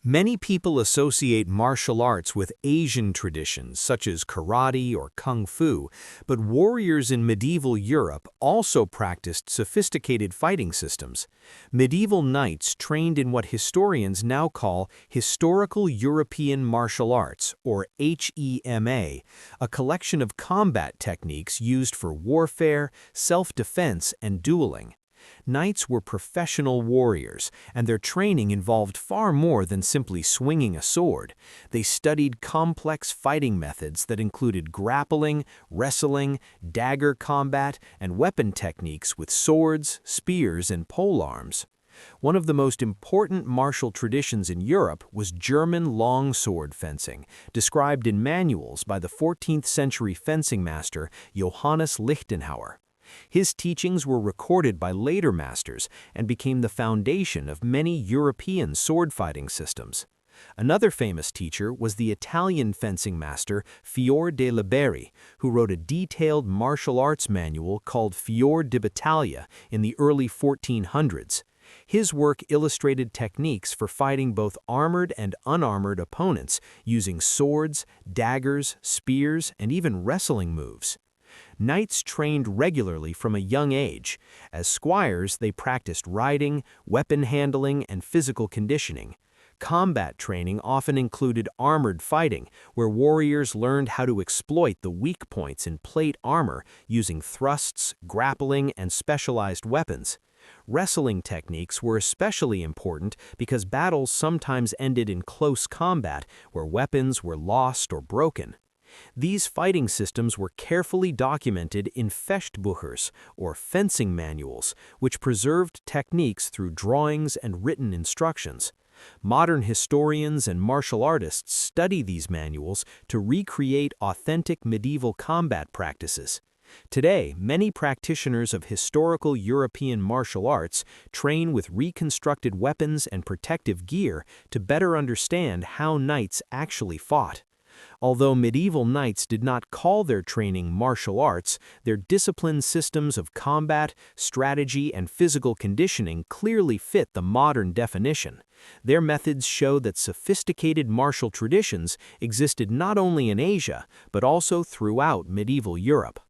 Many people associate martial arts with Asian traditions such as karate or kung fu, but warriors in medieval Europe also practiced sophisticated fighting systems. Medieval knights trained in what historians now call historical European martial arts, or HEMA, a collection of combat techniques used for warfare, self-defense, and dueling. Knights were professional warriors, and their training involved far more than simply swinging a sword. They studied complex fighting methods that included grappling, wrestling, dagger combat, and weapon techniques with swords, spears, and polearms. One of the most important martial traditions in Europe was German longsword fencing, described in manuals by the 14th century fencing master Johannes Lichtenauer. His teachings were recorded by later masters and became the foundation of many European sword-fighting systems. Another famous teacher was the Italian fencing master Fior de Liberi, who wrote a detailed martial arts manual called Fior di Battaglia in the early 1400s. His work illustrated techniques for fighting both armored and unarmored opponents using swords, daggers, spears, and even wrestling moves. Knights trained regularly from a young age. As squires, they practiced riding, weapon handling, and physical conditioning. Combat training often included armored fighting, where warriors learned how to exploit the weak points in plate armor using thrusts, grappling, and specialized weapons. Wrestling techniques were especially important because battles sometimes ended in close combat where weapons were lost or broken. These fighting systems were carefully documented in Fechtbüchers, or fencing manuals, which preserved techniques through drawings and written instructions. Modern historians and martial artists study these manuals to recreate authentic medieval combat practices. Today, many practitioners of historical European martial arts train with reconstructed weapons and protective gear to better understand how knights actually fought. Although medieval knights did not call their training martial arts, their disciplined systems of combat, strategy, and physical conditioning clearly fit the modern definition. Their methods show that sophisticated martial traditions existed not only in Asia, but also throughout medieval Europe.